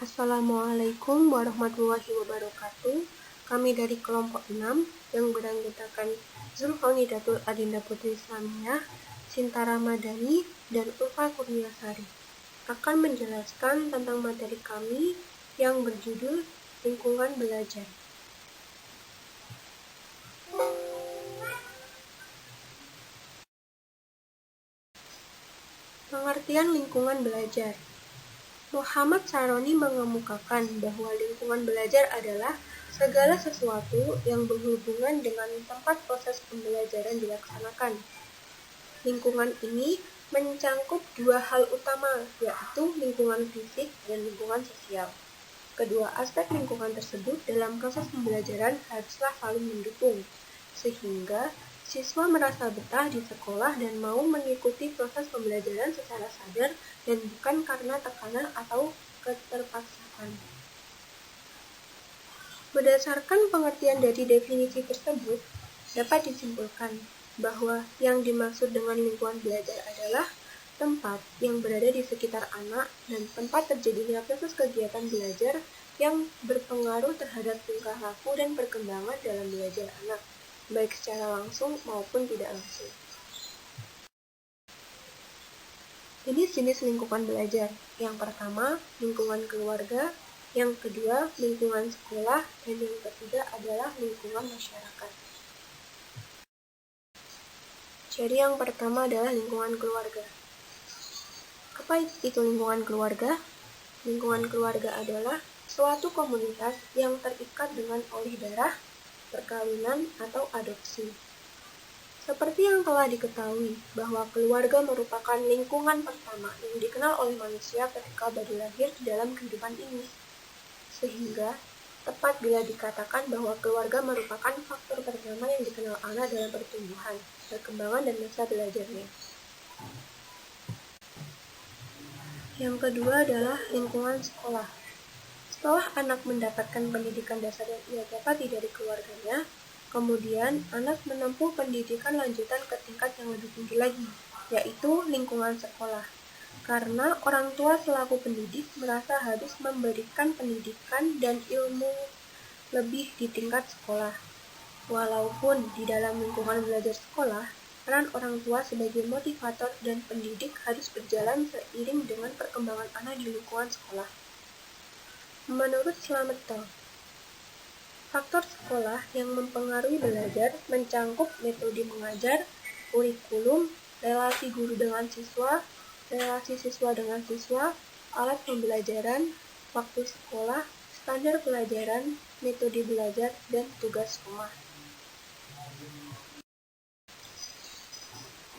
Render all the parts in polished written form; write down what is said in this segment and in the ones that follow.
Assalamualaikum warahmatullahi wabarakatuh. Kami dari kelompok 6 yang beranggotakan Zulfanidatul Adinda Putri Islamiyah, Sinta Ramadhani, dan Ulfa Kurniasari akan menjelaskan tentang materi kami yang berjudul Lingkungan Belajar. Pengertian lingkungan belajar. Muhammad Saroni mengemukakan bahwa lingkungan belajar adalah segala sesuatu yang berhubungan dengan tempat proses pembelajaran dilaksanakan. Lingkungan ini mencangkup dua hal utama, yaitu lingkungan fisik dan lingkungan sosial. Kedua aspek lingkungan tersebut dalam proses pembelajaran haruslah saling mendukung, sehingga siswa merasa betah di sekolah dan mau mengikuti proses pembelajaran secara sadar dan bukan karena tekanan atau keterpaksaan. Berdasarkan pengertian dari definisi tersebut, dapat disimpulkan bahwa yang dimaksud dengan lingkungan belajar adalah tempat yang berada di sekitar anak dan tempat terjadinya proses kegiatan belajar yang berpengaruh terhadap tingkah laku dan perkembangan dalam belajar anak, baik secara langsung maupun tidak langsung. Jenis-jenis lingkungan belajar. Yang pertama, lingkungan keluarga. Yang kedua, lingkungan sekolah. Dan yang ketiga adalah lingkungan masyarakat. Jadi yang pertama adalah lingkungan keluarga. Apa itu lingkungan keluarga? Lingkungan keluarga adalah suatu komunitas yang terikat dengan oleh darah, perkawinan, atau adopsi. Seperti yang telah diketahui bahwa keluarga merupakan lingkungan pertama yang dikenal oleh manusia ketika baru lahir di dalam kehidupan ini. Sehingga tepat bila dikatakan bahwa keluarga merupakan faktor pertama yang dikenal anak dalam pertumbuhan, perkembangan, dan masa belajarnya. Yang kedua adalah lingkungan sekolah. Setelah anak mendapatkan pendidikan dasar yang ia dapati dari keluarganya, kemudian anak menempuh pendidikan lanjutan ke tingkat yang lebih tinggi lagi, yaitu lingkungan sekolah. Karena orang tua selaku pendidik merasa harus memberikan pendidikan dan ilmu lebih di tingkat sekolah. Walaupun di dalam lingkungan belajar sekolah, peran orang tua sebagai motivator dan pendidik harus berjalan seiring dengan perkembangan anak di lingkungan sekolah. Menurut Slamet, faktor sekolah yang mempengaruhi belajar mencangkup metode mengajar, kurikulum, relasi guru dengan siswa, relasi siswa dengan siswa, alat pembelajaran, waktu sekolah, standar pelajaran, metode belajar, dan tugas rumah.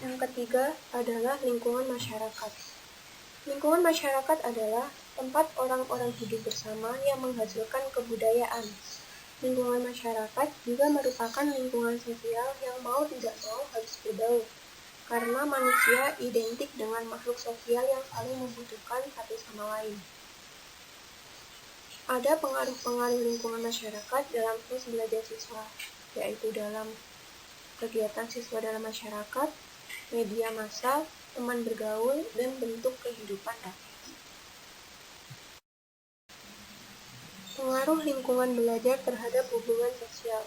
Yang ketiga adalah lingkungan masyarakat. Lingkungan masyarakat adalah tempat orang-orang hidup bersama yang menghasilkan kebudayaan. Lingkungan masyarakat juga merupakan lingkungan sosial yang mau tidak mau harus berbaur, karena manusia identik dengan makhluk sosial yang saling membutuhkan satu sama lain. Ada pengaruh-pengaruh lingkungan masyarakat dalam proses belajar siswa, yaitu dalam kegiatan siswa dalam masyarakat, media massa, teman bergaul, dan bentuk kehidupan rakyat. Pengaruh lingkungan belajar terhadap hubungan sosial.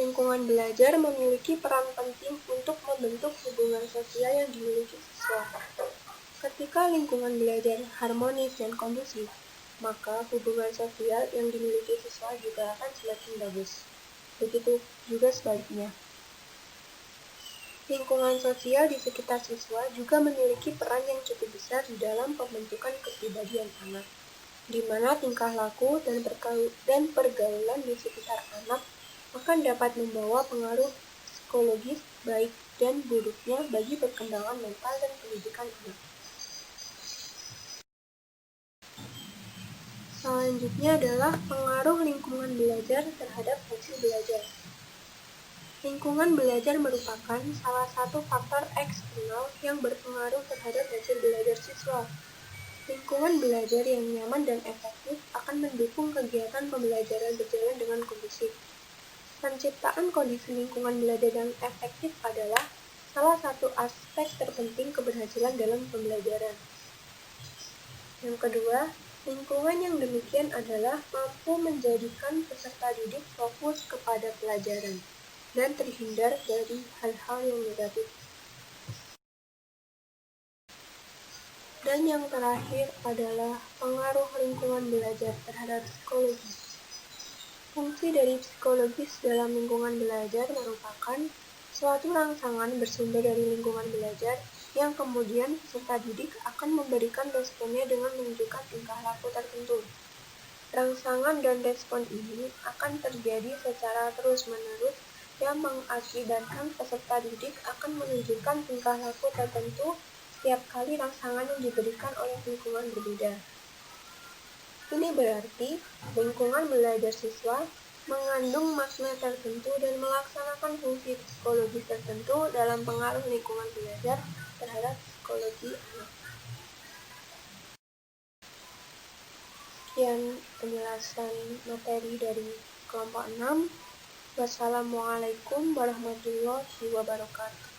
Lingkungan belajar memiliki peran penting untuk membentuk hubungan sosial yang dimiliki siswa. Ketika lingkungan belajar harmonis dan kondusif, maka hubungan sosial yang dimiliki siswa juga akan semakin bagus. Begitu juga sebaliknya. Lingkungan sosial di sekitar siswa juga memiliki peran yang cukup besar di dalam pembentukan kepribadian anak, di mana tingkah laku dan pergaulan di sekitar anak akan dapat membawa pengaruh psikologis baik dan buruknya bagi perkembangan mental dan pendidikan anak. Selanjutnya adalah pengaruh lingkungan belajar terhadap hasil belajar. Lingkungan belajar merupakan salah satu faktor eksternal yang berpengaruh terhadap hasil belajar siswa. Lingkungan belajar yang nyaman dan efektif akan mendukung kegiatan pembelajaran berjalan dengan kondusif. Penciptaan kondisi lingkungan belajar yang efektif adalah salah satu aspek terpenting keberhasilan dalam pembelajaran. Yang kedua, Lingkungan yang demikian adalah mampu menjadikan peserta didik fokus kepada pelajaran dan terhindar dari hal-hal yang negatif. Dan yang terakhir adalah pengaruh lingkungan belajar terhadap psikologi. Fungsi dari psikologis dalam lingkungan belajar merupakan suatu rangsangan bersumber dari lingkungan belajar yang kemudian peserta didik akan memberikan responnya dengan menunjukkan tingkah laku tertentu. Rangsangan dan respon ini akan terjadi secara terus-menerus yang mengakibatkan peserta didik akan menunjukkan tingkah laku tertentu setiap kali rangsangan yang diberikan oleh lingkungan berbeda. Ini berarti lingkungan belajar siswa mengandung makna tertentu dan melaksanakan fungsi psikologis tertentu dalam pengaruh lingkungan belajar terhadap psikologi anak. Sekian penjelasan materi dari kelompok 6. Wassalamualaikum warahmatullahi wabarakatuh.